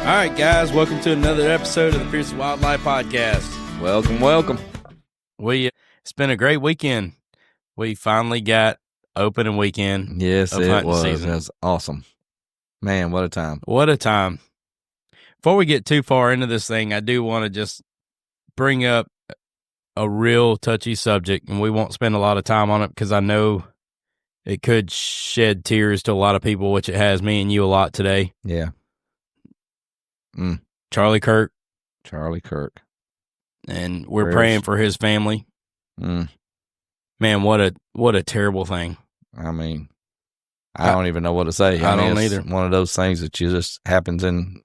All right, guys, welcome to another episode of the Fierce Wildlife Podcast. Welcome. It's been a great weekend. We finally got opening weekend. Yes, of it hunting was. season. It was awesome. Man, what a time. What a time. Before we get too far into this thing, I do want to just bring up a real touchy subject, and we won't spend a lot of time on it because I know it could shed tears to a lot of people, which it has me and you a lot today. Yeah. Charlie Kirk. Charlie Kirk. And we're Prayers. praying for his family. Man, what a terrible thing. I mean, I don't even know what to say. I mean, don't it's either. one of those things that just happens in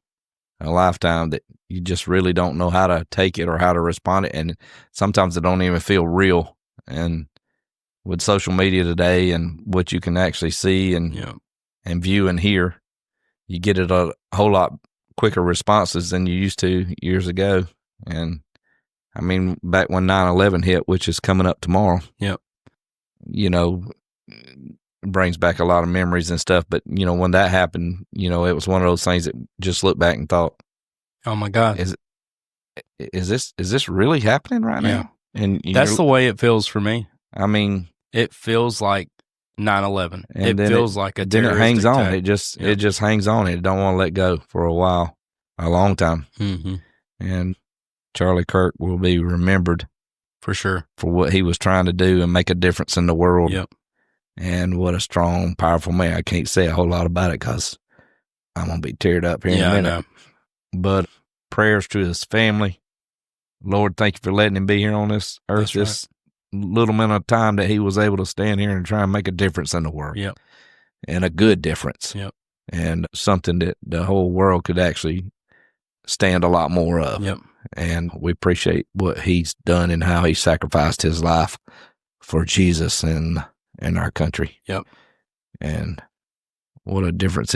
a lifetime that you just really don't know how to take it or how to respond it. And sometimes it don't even feel real. And with social media today and what you can actually see and view and hear, you get it a whole lot quicker responses than you used to years ago. And I mean, back when 9/11 hit, which is coming up tomorrow, it brings back a lot of memories and stuff. But, when that happened, it was one of those things that just looked back and thought, oh my God, is this really happening right now? And that's the way it feels for me. I mean, it feels like 9/11. And it feels like a then it terroristic hangs on. attack. It just hangs on. It don't want to let go for a while, a long time. Mm-hmm. And Charlie Kirk will be remembered for sure for what he was trying to do and make a difference in the world. Yep. And what a strong, powerful man. I can't say a whole lot about it because I'm going to be teared up here in a minute. I know. But prayers to his family. Lord, thank you for letting him be here on this earth, this little minute of time that he was able to stand here and try and make a difference in the world. Yep. And a good difference. Yep. And something that the whole world could actually stand a lot more of. Yep. And we appreciate what he's done and how he sacrificed his life for Jesus and our country. Yep. And what a difference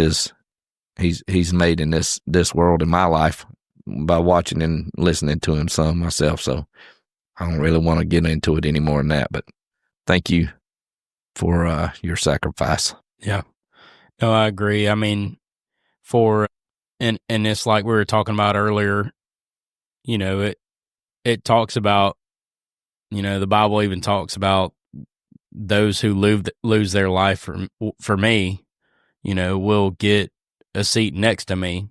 he's made in this world in my life by watching and listening to him some myself. So I don't really want to get into it any more than that, but thank you for your sacrifice. Yeah. No, I agree. I mean, and it's like we were talking about earlier, it talks about, the Bible even talks about those who lose their life for me, will get a seat next to me.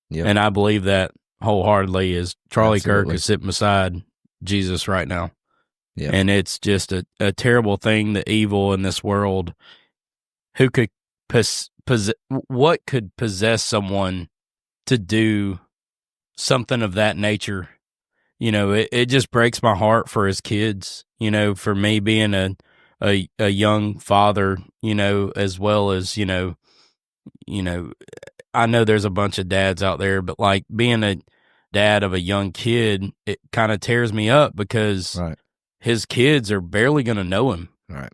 Yep. And I believe that wholeheartedly is Charlie Absolutely. Kirk is sitting beside Jesus right now. Yep. And it's just a terrible thing, the evil in this world. Who could what could possess someone to do something of that nature? It just breaks my heart for his kids, for me being a young father, as well as, I know there's a bunch of dads out there, but like being a dad of a young kid, it kind of tears me up because his kids are barely going to know him. Right.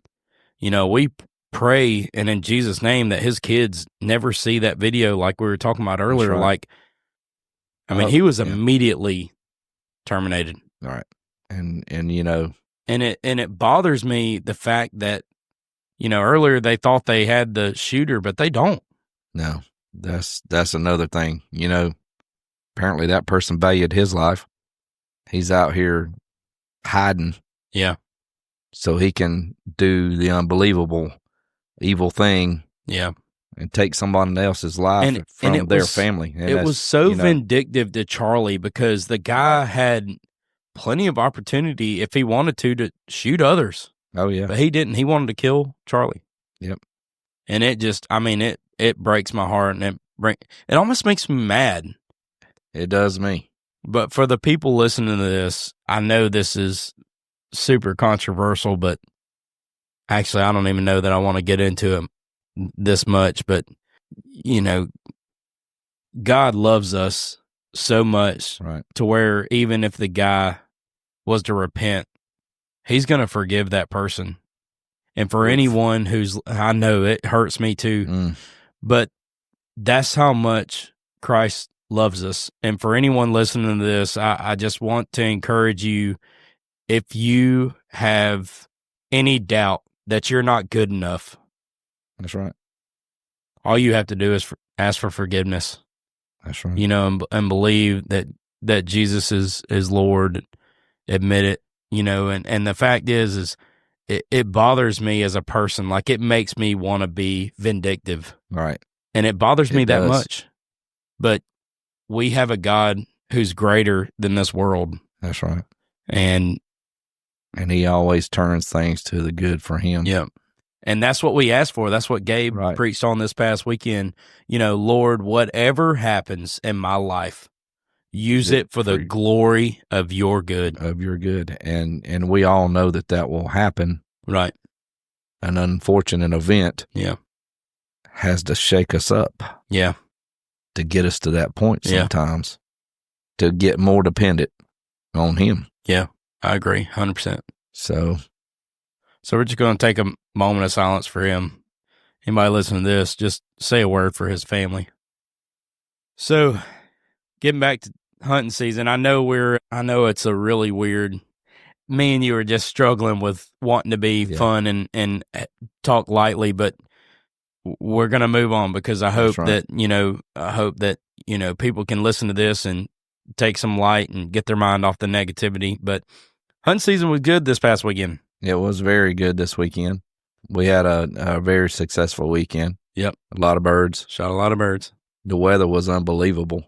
We pray and in Jesus' name that his kids never see that video like we were talking about earlier. Right. Like, I mean, he was immediately terminated. Right. And and it bothers me the fact that, earlier they thought they had the shooter, but they don't. No, that's another thing. Apparently that person valued his life. He's out here hiding. Yeah. So he can do the unbelievable, evil thing. Yeah. And take somebody else's life from their family. And it was so vindictive to Charlie because the guy had plenty of opportunity if he wanted to shoot others. Oh, yeah. But he didn't. He wanted to kill Charlie. Yep. And it just, it breaks my heart and it almost makes me mad. It does me. But for the people listening to this, I know this is super controversial, but actually I don't even know that I want to get into it this much, but God loves us so much to where even if the guy was to repent, he's going to forgive that person. And for anyone I know it hurts me too, but that's how much Christ loves us. And for anyone listening to this, I just want to encourage you, if you have any doubt that you're not good enough, that's right. All you have to do is ask for forgiveness. That's right. And believe that Jesus is Lord, admit it, and the fact is it bothers me as a person. Like, it makes me want to be vindictive. Right. And it bothers me that much. But we have a God who's greater than this world. That's right. And he always turns things to the good for him. Yeah. And that's what we asked for. That's what Gabe preached on this past weekend. Lord, whatever happens in my life, use it for the glory of your good. Of your good. And we all know that will happen. Right. An unfortunate event has to shake us up. Yeah. To get us to that point sometimes. To get more dependent on him. Yeah, I agree, 100%. So we're just going to take a moment of silence for him. Anybody listening to this, just say a word for his family. So, getting back to hunting season, I know it's a really weird. Me and you are just struggling with wanting to be fun and talk lightly, but we're going to move on, because I hope that people can listen to this and take some light and get their mind off the negativity. But hunting season was good this past weekend. It was very good this weekend. We had a very successful weekend. Yep. A lot of birds. Shot a lot of birds. The weather was unbelievable.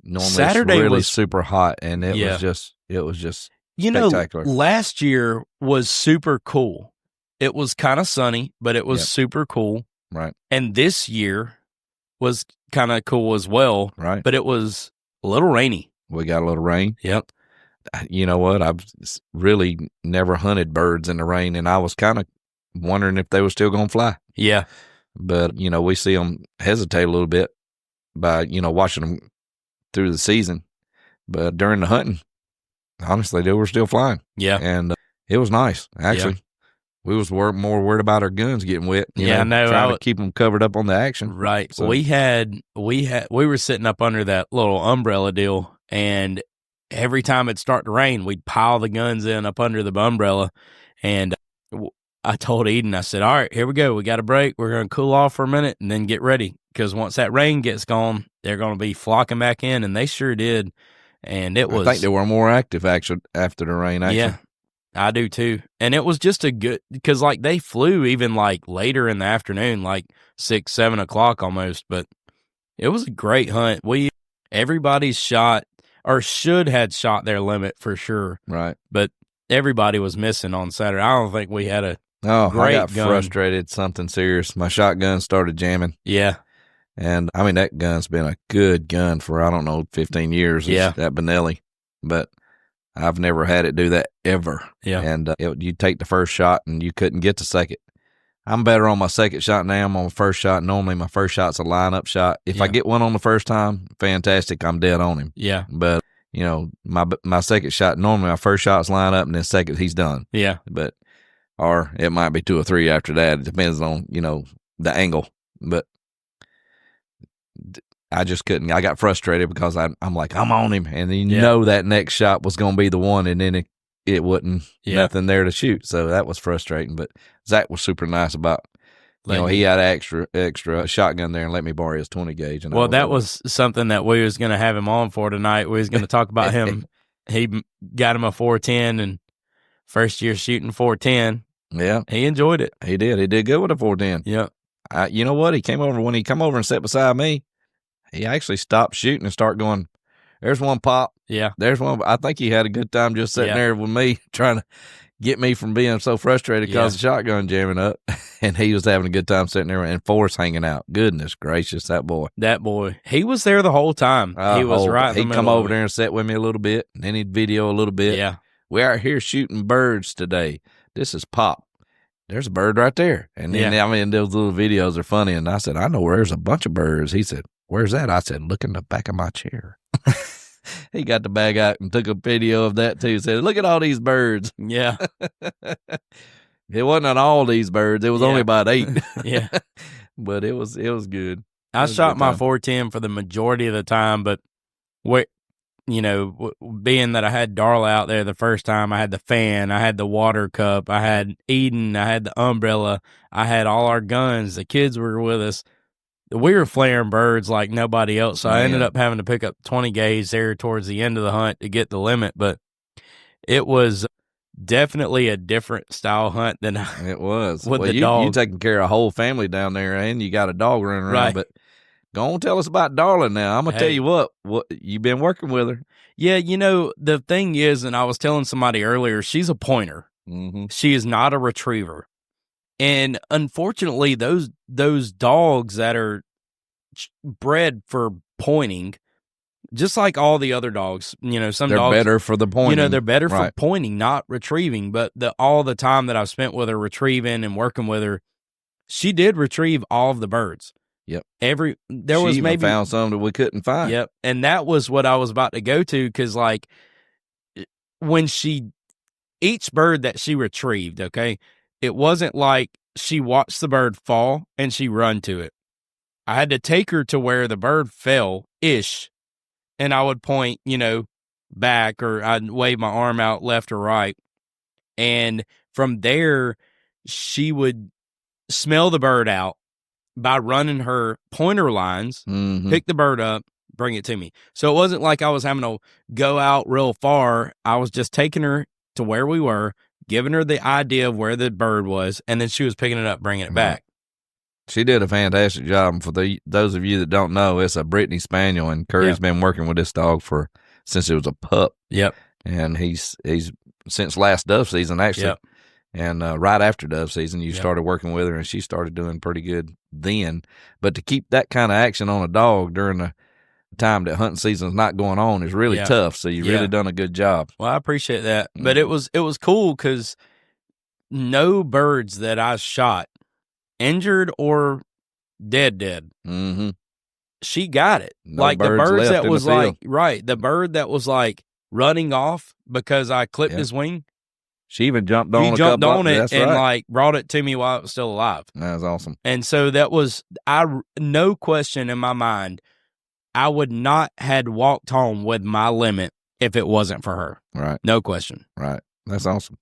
Normally Saturday it's really was super hot, and it was just spectacular. Last year was super cool. It was kind of sunny, but it was super cool. Right. And this year was kind of cool as well. Right. But it was a little rainy. We got a little rain. Yep. You know what? I've really never hunted birds in the rain, and I was kind of wondering if they were still going to fly. Yeah. But, we see them hesitate a little bit by, watching them through the season. But during the hunting, honestly, they were still flying. Yeah. And it was nice, actually. Yeah. We was more worried about our guns getting wet. Trying to keep them covered up on the action. Right. So. We were sitting up under that little umbrella deal, and every time it started to rain, we'd pile the guns in up under the umbrella. And I told Eden, I said, all right, here we go. We got a break. We're going to cool off for a minute and then get ready. Because once that rain gets gone, they're going to be flocking back in. And they sure did. And I think they were more active actually after the rain. Actually. Yeah, I do too. And it was just because like they flew even like later in the afternoon, like 6, 7 o'clock almost. But it was a great hunt. Everybody's shot or should had shot their limit for sure. Right. But everybody was missing on Saturday. I don't think we had a I got frustrated, something serious. My shotgun started jamming. Yeah. And, that gun's been a good gun for, 15 years. Yeah. That Benelli. But I've never had it do that ever. Yeah. And you take the first shot and you couldn't get the second. I'm better on my second shot now. I'm on my first shot. Normally, my first shot's a line-up shot. If I get one on the first time, fantastic. I'm dead on him. Yeah. But, my second shot, normally my first shot's line up and then second, he's done. Yeah. But, or it might be 2 or 3 after that. It depends on, the angle. But I just couldn't. I got frustrated because I'm like, I'm on him. And you know that next shot was going to be the one, and then it wasn't nothing there to shoot. So that was frustrating. But Zach was super nice about, he had an extra shotgun there and let me borrow his 20 gauge. And that was something that we was going to have him on for tonight. We was going to talk about him. He got him a 410 and first year shooting 410. Yeah. He enjoyed it. He did. He did good with a 410. Yeah. You know what? When he come over and sat beside me, he actually stopped shooting and started going, there's one pop. Yeah. There's one. I think he had a good time just sitting there with me, trying to get me from being so frustrated because the shotgun jamming up. And he was having a good time sitting there and Forrest hanging out. Goodness gracious, that boy. He was there the whole time. He was right in the middle. He'd come over there and sit with me a little bit, and then he'd video a little bit. Yeah. We're out here shooting birds today. This is Pop. There's a bird right there. And then, those little videos are funny. And I said, I know where there's a bunch of birds. He said, where's that? I said, look in the back of my chair. He got the bag out and took a video of that too. Said, look at all these birds. Yeah. It wasn't on all these birds. It was only about 8. Yeah. But it was good. I shot my 410 for the majority of the time, but being that I had Darla out there the first time, I had the fan, I had the water cup, I had Eden, I had the umbrella, I had all our guns. The kids were with us. we were flaring birds like nobody else. So I ended Man. up having to pick up 20 gays there towards the end of the hunt to get the limit. But it was definitely a different style hunt than it was. with Well, the dog. You taking care of a whole family down there, and you got a dog running around. Right. But go on, tell us about Darla now. I'm gonna tell you what you've been working with her. Yeah, the thing is, and I was telling somebody earlier, she's a pointer. Mm-hmm. She is not a retriever. And unfortunately, those dogs that are bred for pointing, just like all the other dogs, some they're dogs better for the pointing. They're better for pointing, not retrieving. But all the time that I've spent with her retrieving and working with her, she did retrieve all of the birds. Yep. She maybe found some that we couldn't find. Yep. And that was what I was about to go to, because like when each bird that she retrieved, okay, it wasn't like she watched the bird fall and she run to it. I had to take her to where the bird fell-ish, and I would point, back, or I'd wave my arm out left or right. And from there, she would smell the bird out by running her pointer lines, pick the bird up, bring it to me. So it wasn't like I was having to go out real far. I was just taking her to where we were, giving her the idea of where the bird was, and then she was picking it up, bringing it back. She did a fantastic job. And for those of you that don't know, it's a Brittany spaniel, and Curry's been working with this dog since it was a pup. Yep. And he's since last dove season, actually. Yep. And right after dove season, you started working with her, and she started doing pretty good then. But to keep that kind of action on a dog during the time that hunting season is not going on is really tough. So you've really done a good job. Well, I appreciate that. But it was cool because no birds that I shot, injured or dead, mm-hmm. she got it. No like the birds that was like, right, the bird that was like running off because I clipped his wing. She even jumped on it That's and right. like brought it to me while it was still alive. That was awesome. And so no question in my mind, I would not had walked home with my limit if it wasn't for her. Right. No question. Right. That's awesome.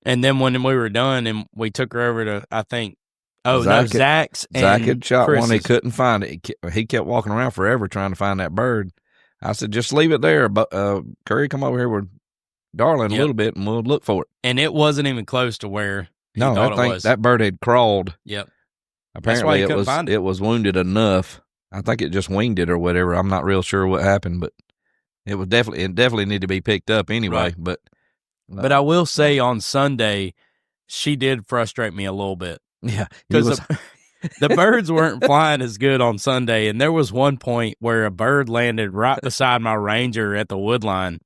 And then when we were done and we took her over to, I think, Zach's and Zach had shot Chris's. one. He couldn't find it. He kept walking around forever trying to find that bird. I said, just leave it there. But Curry, come over here with Darla in a little bit, and we'll look for it. And it wasn't even close to where he no, thought I think it was. that bird had crawled. Yep. Apparently, it was wounded enough. I think it just winged it or whatever. I'm not real sure what happened, but it definitely need to be picked up anyway. Right. But I will say on Sunday, she did frustrate me a little bit. Yeah, because the birds weren't flying as good on Sunday, and there was one point where a bird landed right beside my Ranger at the wood line,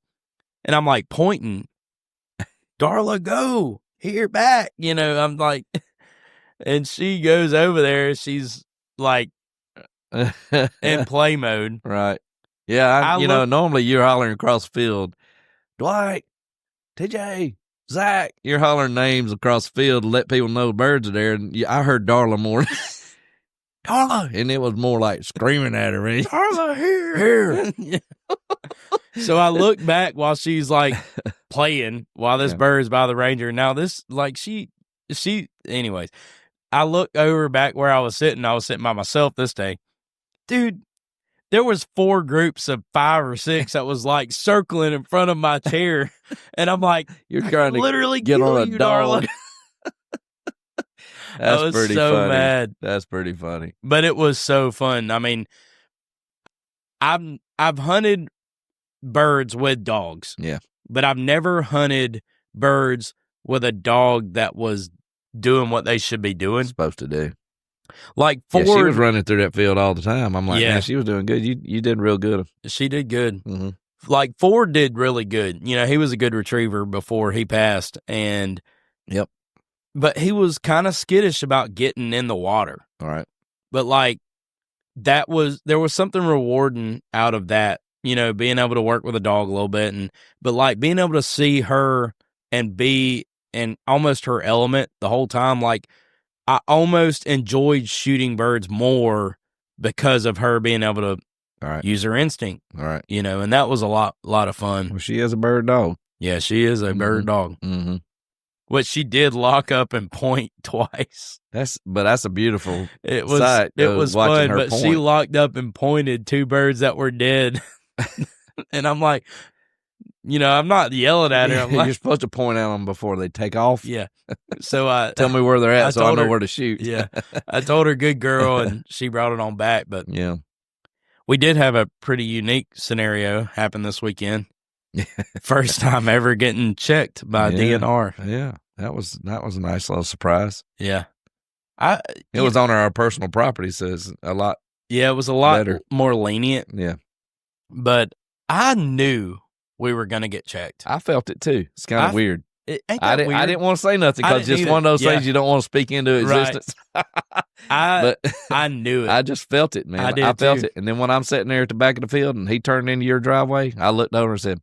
and I'm like pointing, Darla, go here back. I'm like, and she goes over there. She's like in play mode. Right. Yeah. Normally you're hollering across the field, Dwight, TJ, Zach, you're hollering names across the field to let people know the birds are there. And I heard Darla more. Darla. And it was more like screaming at her. Darla, here. So I look back while she's like playing while this bird's by the Ranger. Now this, like she, anyways, I look over back where I was sitting by myself this day. Dude, there was 4 groups of 5 or 6 that was like circling in front of my chair. And I'm like, you're trying to literally get on a dog. I was pretty so funny. mad. That's pretty funny. But it was so fun. I mean, I've hunted birds with dogs. Yeah. But I've never hunted birds with a dog that was doing what they should be doing. Supposed to do. Like Ford, she was running through that field all the time. I'm like, yeah, man, she was doing good. You did real good. She did good. Mm-hmm. Like Ford did really good. He was a good retriever before he passed, and but he was kind of skittish about getting in the water. All right. But like there was something rewarding out of that. Being able to work with a dog a little bit, but like being able to see her and be in almost her element the whole time, like. I almost enjoyed shooting birds more because of her being able to use her instinct. All right. And that was a lot of fun. Well, she is a bird dog. Yeah, she is a bird dog. Mm-hmm. Which she did lock up and point twice. That's a beautiful it was sight. It was fun, but point. she locked up and pointed 2 birds that were dead. And I'm like, I'm not yelling at her. I'm like, you're supposed to point at them before they take off. Yeah. So tell me where they're at so I know where to shoot. Yeah. I told her good girl, and she brought it on back. But yeah, we did have a pretty unique scenario happen this weekend. First time ever getting checked by DNR. Yeah, that was a nice little surprise. Yeah, it was on our personal property, so it's a lot. Yeah, it was a lot better. More lenient. Yeah, but I knew we were gonna get checked. I felt it too. It's kind of weird. I didn't want to say nothing because just one of those things you don't want to speak into existence. But I knew it. I just felt it, man. I felt it. And then when I'm sitting there at the back of the field and he turned into your driveway, I looked over and said,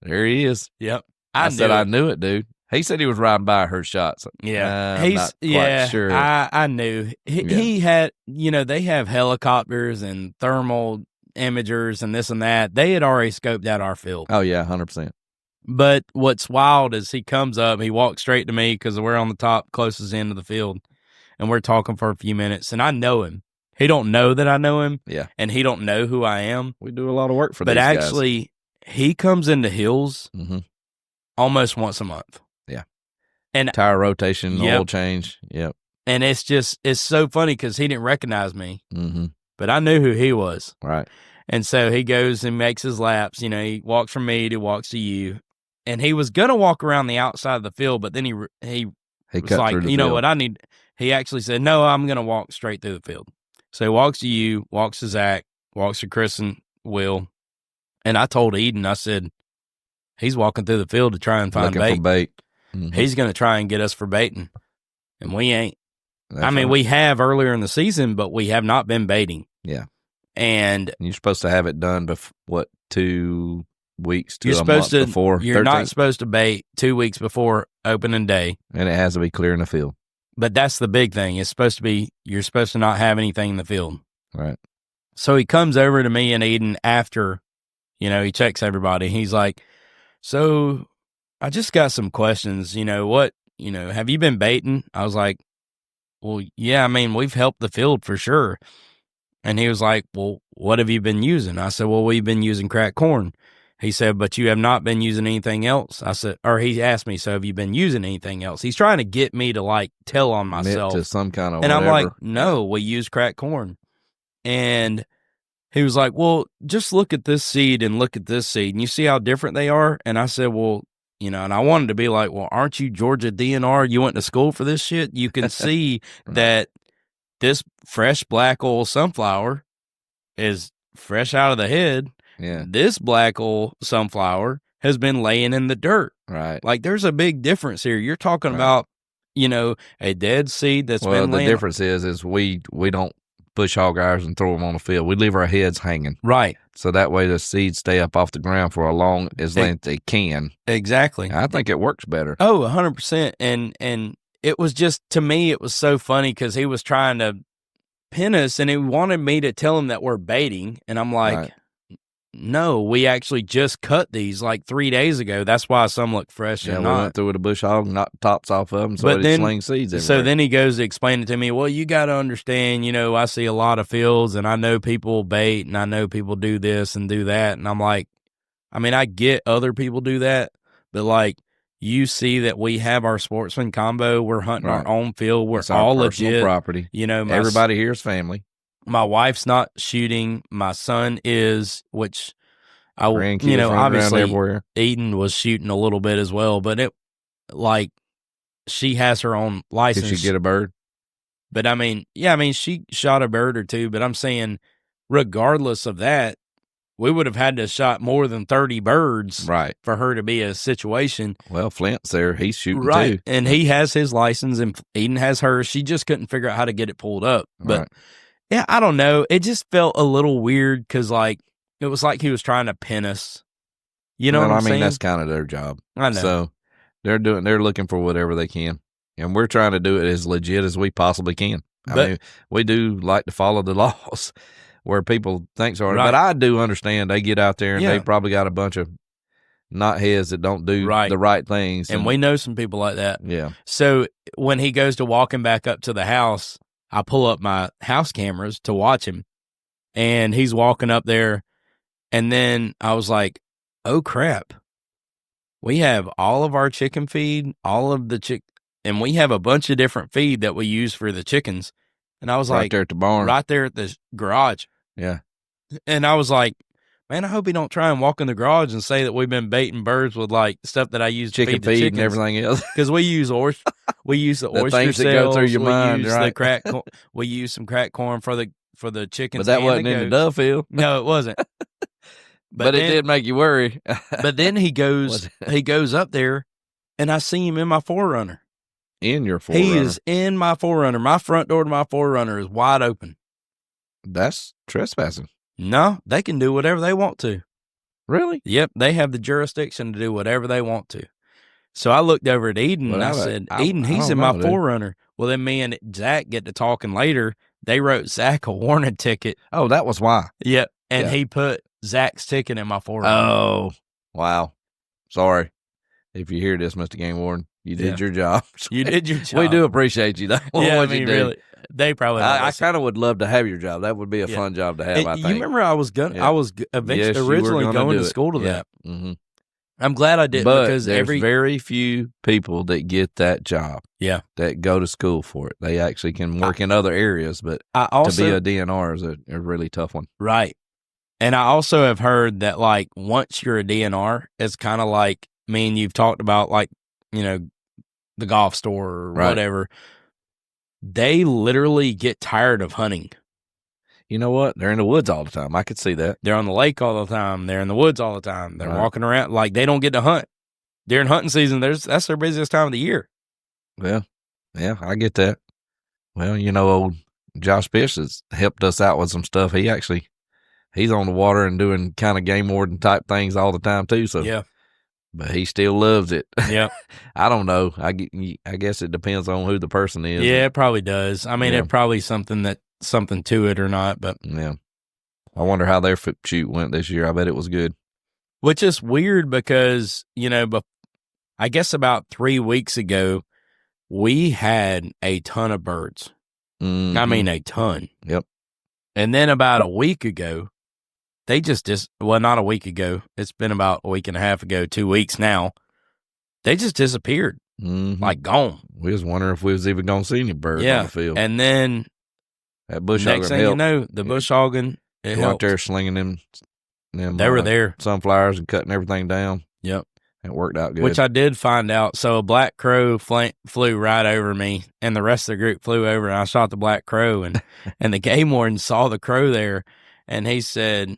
"There he is." Yep. I knew it, dude. He said he was riding by her shots. Yeah. I'm not quite sure. I knew. He had, they have helicopters and thermal imagers and this and that. They had already scoped out our field. Oh, yeah, 100%. But what's wild is he comes up, he walks straight to me because we're on the top closest end of the field, and we're talking for a few minutes, and I know him. He don't know that I know him, and he don't know who I am. We do a lot of work for these guys. But actually, he comes into Hills almost once a month. Yeah. And tire rotation, oil change. Yep. And it's so funny because he didn't recognize me, but I knew who he was. Right. And so he goes and makes his laps. He walks from me to walks to you. And he was going to walk around the outside of the field, but then he was like, you know what, he actually said, no, I'm going to walk straight through the field. So he walks to you, walks to Zach, walks to Chris and Will. And I told Eden, I said, he's walking through the field to try and find looking for bait. He's going to try and get us for baiting. And we ain't. We have earlier in the season, but we have not been baiting. Yeah. And you're supposed to have it done 2 weeks to a month before. You're 13th. Not supposed to bait 2 weeks before opening day. And it has to be clear in the field. But that's the big thing. It's supposed to be, you're supposed to not have anything in the field. Right. So he comes over to me and Eden after, he checks everybody. He's like, so I just got some questions. Have you been baiting? I was like, well, yeah, we've helped the field for sure. And he was like, well, what have you been using? I said, well, we've been using cracked corn. He said, but you have not been using anything else. I said, or he asked me, so have you been using anything else? He's trying to get me to tell on myself. To some kind of and whatever. I'm like, no, we use cracked corn. And he was like, well, just look at this seed and look at this seed. And you see how different they are? And I said, well, and I wanted to be like, well, aren't you Georgia DNR? You went to school for this shit? You can see that this fresh black oil sunflower is fresh out of the head. Yeah. This black oil sunflower has been laying in the dirt. Right. There's a big difference here. You're talking about, a dead seed that's been laying. The difference is we don't bush hog ours and throw them on the field. We leave our heads hanging. Right. So that way the seeds stay up off the ground for as long as they can. Exactly. I think it works better. Oh, 100%. And it was just, to me, it was so funny because he was trying to pin us and he wanted me to tell him that we're baiting. And I'm like, no, we actually just cut these 3 days ago. That's why some look fresh and we went through with a bush hog, knocked the tops off of them, so it sling seeds everywhere. So then he goes to explain it to me. Well, you got to understand, I see a lot of fields, and I know people bait, and I know people do this and do that. And I'm like, I get other people do that, but you see that we have our sportsman combo. We're hunting our own field. We're all legit property. Everybody here is family. My wife's not shooting. My son is, which obviously everywhere. Eden was shooting a little bit as well, but she has her own license. Did she get a bird? But she shot a bird or two, but I'm saying regardless of that, we would have had to have shot more than 30 birds for her to be a situation. Well, Flint's there. He's shooting too. And he has his license and Eden has hers. She just couldn't figure out how to get it pulled up. But yeah, I don't know. It just felt a little weird because, it was like he was trying to pin us. You know what I'm saying? That's kind of their job. I know. So they're looking for whatever they can, and we're trying to do it as legit as we possibly can. We do like to follow the laws where people think so. But I do understand they get out there and they probably got a bunch of knotheads that don't do the right things. And we know some people like that. Yeah. So when he goes to walking back up to the house, I pull up my house cameras to watch him, and he's walking up there. And then I was like, oh, crap. We have all of our chicken feed, all of the and we have a bunch of different feed that we use for the chickens. And I was like, right there at the barn. Right there at the garage. Yeah. And I was like, man, I hope he don't try and walk in the garage and say that we've been baiting birds with like stuff that I use to feed the chickens and everything else. Because we use the oyster things that go through your mind, right? We use some cracked corn for the chickens. But that wasn't in the dove field. No, it wasn't. But it did make you worry. But then he goes up there, and I see him in my 4Runner. In your 4Runner? He is in my 4Runner. My front door to my 4Runner is wide open. That's trespassing. No, they can do whatever they want to. Really? Yep, they have the jurisdiction to do whatever they want to. So I looked over at Eden, and I said, Eden, he's in my 4Runner. Well, then me and Zach get to talking later. They wrote Zach a warning ticket. Oh, that was why. Yep, and he put Zach's ticket in my 4Runner. Oh, wow. Sorry. If you hear this, Mr. Game Warden, you did your job. You did your job. We do appreciate you, though. Yeah, really. They probably. I kind of would love to have your job. That would be a fun job to have. I think. You remember I was originally going to school to that. Mm-hmm. I'm glad I didn't, but because there's very few people that get that job. Yeah, that go to school for it. They actually can work in other areas, but to be a DNR is a really tough one. Right. And I also have heard that like once you're a DNR, it's kind of like you've talked about like, the golf store or whatever. They literally get tired of hunting. You know what? They're in the woods all the time. I could see that. They're on the lake all the time. They're in the woods all the time. They're walking around. Like, they don't get to hunt. During hunting season, that's their busiest time of the year. Well, yeah, I get that. Well, old Josh Fish has helped us out with some stuff. He's on the water and doing kind of game warden type things all the time too. So yeah. But he still loves it. Yeah. I don't know. I guess it depends on who the person is. Yeah, it probably does. I mean, it probably something to it or not, but yeah. I wonder how their shoot went this year. I bet it was good. Which is weird because, but I guess about 3 weeks ago, we had a ton of birds. Mm-hmm. I mean, a ton. Yep. And then about a week ago, they well, not a week ago. It's been about a week and a half ago, 2 weeks now. They just disappeared, like gone. We was wondering if we was even going to see any birds on the field. And then that bush next thing you know, the bush hogging, it go helped. out there slinging them they were there. Sunflowers and cutting everything down. Yep. It worked out good. Which I did find out. So a black crow flew right over me, and the rest of the group flew over, and I shot the black crow, and the game warden saw the crow there, and he said,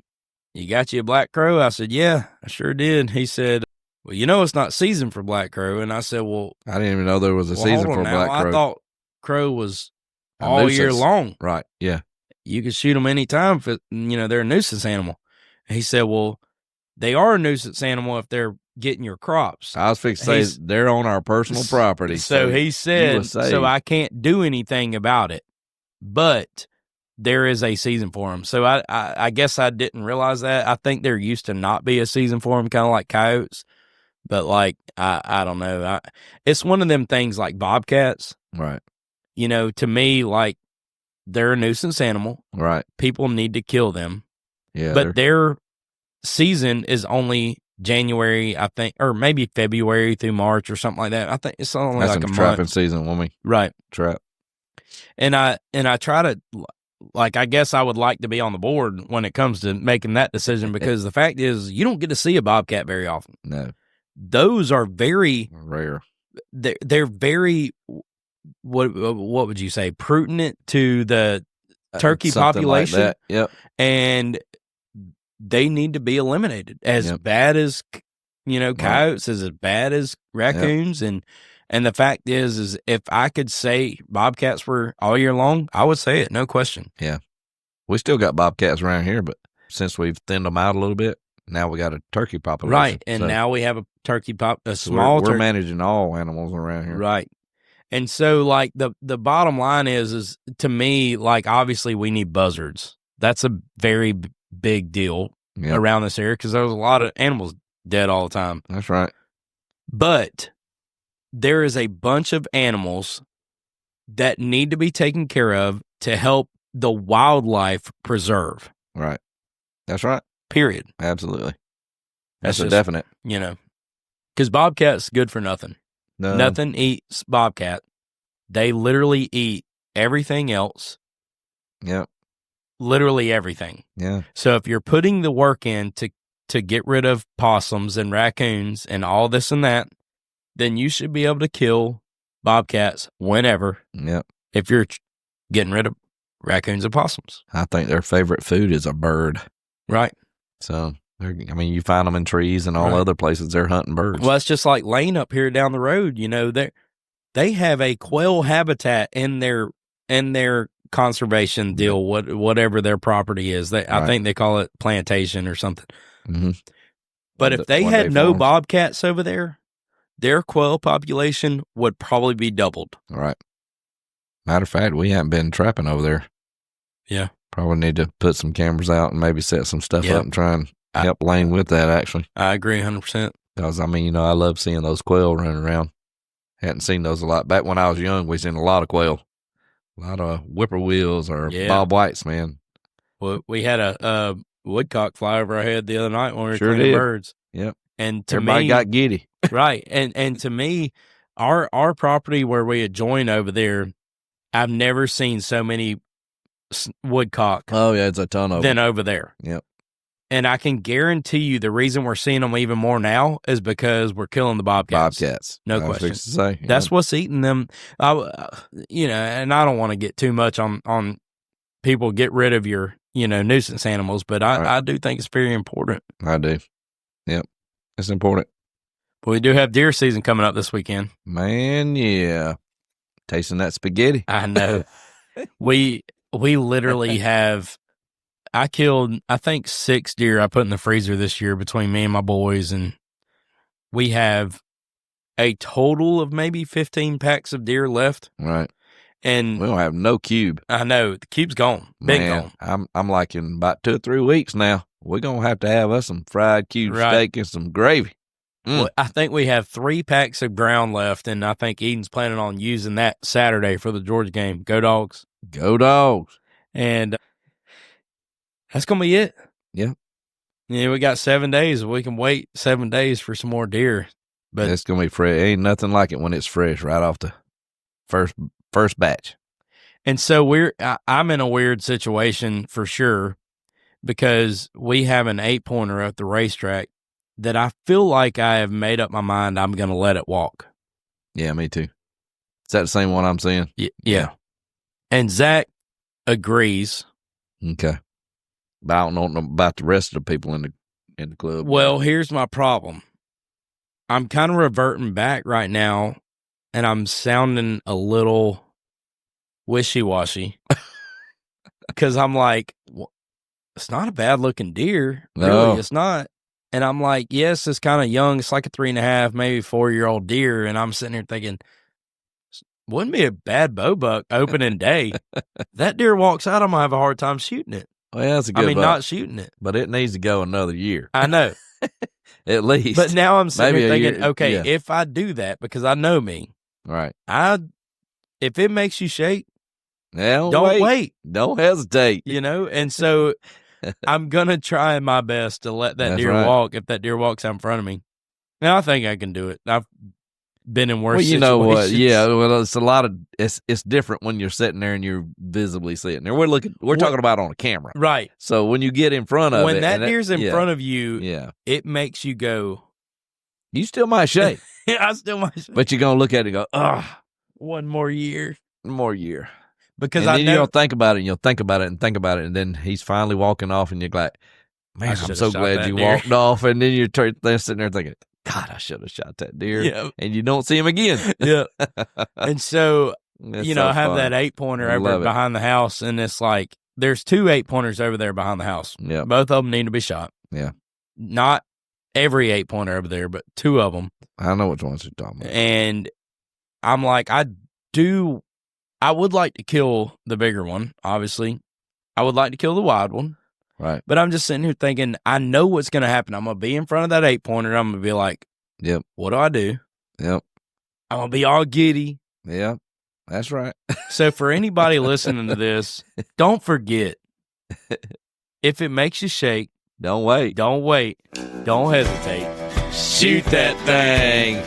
"You got you a black crow?" I said, "Yeah, I sure did." He said, "Well, it's not season for black crow." And I said, "Well, I didn't even know there was a season for black crow. I thought crow was all year long." Right, yeah. You could shoot them anytime if they're a nuisance animal. And he said, "Well, they are a nuisance animal if they're getting your crops." I was fixing to say they're on our personal property. So he said, "So I can't do anything about it, but there is a season for them." So I guess I didn't realize that. I think there used to not be a season for them, kind of like coyotes. But like, I don't know. It's one of them things like bobcats. Right. To me, like, they're a nuisance animal. Right. People need to kill them. Yeah. But their season is only January, I think, or maybe February through March or something like that. I think it's only like a month. Trapping season when we trap. And I try to, like, I guess I would like to be on the board when it comes to making that decision, because the fact is you don't get to see a bobcat very often. No. Those are very rare. They're very, what would you say, prudent to the turkey population. Like that. Yep. And they need to be eliminated. As bad as coyotes, as bad as raccoons. Yep. And the fact is if I could say bobcats were all year long, I would say it, no question. Yeah. We still got bobcats around here, but since we've thinned them out a little bit, now we got a turkey population. Right. And now we have a turkey small we're managing all animals around here. Right. And so, like, the bottom line is to me, like, obviously we need buzzards. That's a very big deal around this area, because there's a lot of animals dead all the time. That's right. But there is a bunch of animals that need to be taken care of to help the wildlife preserve. Right. That's right. Period. Absolutely. That's a just, definite. Because bobcat's good for nothing. No. Nothing eats bobcat. They literally eat everything else. Yep. Literally everything. Yeah. So if you're putting the work in to get rid of possums and raccoons and all this and that, then you should be able to kill bobcats whenever. Yep. If you're getting rid of raccoons and possums. I think their favorite food is a bird. Right. So, you find them in trees and all other places. They're hunting birds. Well, it's just like Lane up here down the road. They have a quail habitat in their conservation deal, whatever their property is. I think they call it plantation or something. Mm-hmm. But if they had no bobcats over there, their quail population would probably be doubled. Right. Matter of fact, we haven't been trapping over there. Yeah. Probably need to put some cameras out and maybe set some stuff up and try and help Lane with that, actually. I agree 100%. Because, I love seeing those quail running around. Hadn't seen those a lot. Back when I was young, we seen a lot of quail. A lot of whippoorwills or bob whites, man. Well, we had a woodcock fly over our head the other night when we were Sure cleaning did. birds. Yep. And to everybody me, got giddy. Right. And to me, our property where we adjoin over there, I've never seen so many woodcock. Oh, yeah, it's a ton of them. Than them. over there. Yep. And I can guarantee you the reason we're seeing them even more now is because we're killing the bobcats. No question. That's what's eating them. And I don't want to get too much on people get rid of your, nuisance animals, but I do think it's very important. I do. Yep. It's important. But we do have deer season coming up this weekend. Man, yeah. Tasting that spaghetti. I know. we literally have, I killed, I think 6 deer I put in the freezer this year between me and my boys, and we have a total of maybe 15 packs of deer left. Right. And we don't have no cube. I know. The cube's gone. Big gone. I'm like in about 2 or 3 weeks now. We're going to have us some fried cube steak and some gravy. Well, I think we have 3 packs of ground left, and I think Eden's planning on using that Saturday for the Georgia game. Go Dogs. Go Dogs. And that's going to be it. Yeah. Yeah, we got 7 days. We can wait 7 days for some more deer. But it's going to be fresh. Ain't nothing like it when it's fresh right off the first batch. And so I'm in a weird situation for sure, because we have an 8-pointer at the racetrack that I feel like I have made up my mind I'm going to let it walk. Yeah, me too. Is that the same one I'm seeing? Yeah. And Zach agrees. Okay. But I don't know about the rest of the people in the club. Well, here's my problem. I'm kind of reverting back right now, and I'm sounding a little wishy-washy. Because I'm like, well, it's not a bad-looking deer. No. Really, it's not. And I'm like, yes, it's kind of young. It's like a 3.5, maybe 4-year-old deer. And I'm sitting here thinking, wouldn't be a bad bow buck opening day. That deer walks out, I'm going to have a hard time shooting it. Well, that's a good buck. not shooting it. But it needs to go another year. I know. At least. But now I'm sitting here thinking, okay, yeah. if I do that, because I know me. Right. If it makes you shake, don't wait. Don't hesitate. And so I'm going to try my best to let that deer walk if that deer walks out in front of me. Now, I think I can do it. I've been in worse situations. Well, you know what? Yeah, well, it's a lot of it's different when you're sitting there and you're visibly sitting there. We're talking about on a camera. Right. So when you get in front of when that deer's in front of you, it makes you go. You still might shake. I still might shake. But you're going to look at it and go, one more year. Because then you'll think about it, and you'll think about it, and think about it, and then he's finally walking off, and you're like, man, I'm so glad you walked off. And then you're sitting there thinking, God, I should have shot that deer. Yeah. And you don't see him again. Yeah. And so, I have that 8-pointer over behind the house, and it's like, there's 2 8-pointers over there behind the house. Yeah. Both of them need to be shot. Yeah. Not every 8-pointer over there, but 2 of them. I know which ones you're talking about. And I'm like, I would like to kill the bigger one, obviously. I would like to kill the wide one. Right. But I'm just sitting here thinking, I know what's going to happen. I'm going to be in front of that 8-pointer. I'm going to be like, yep. What do I do? Yep. I'm going to be all giddy. Yep. That's right. So for anybody listening to this, don't forget, if it makes you shake, don't wait. Don't wait. Don't hesitate. Shoot that thing.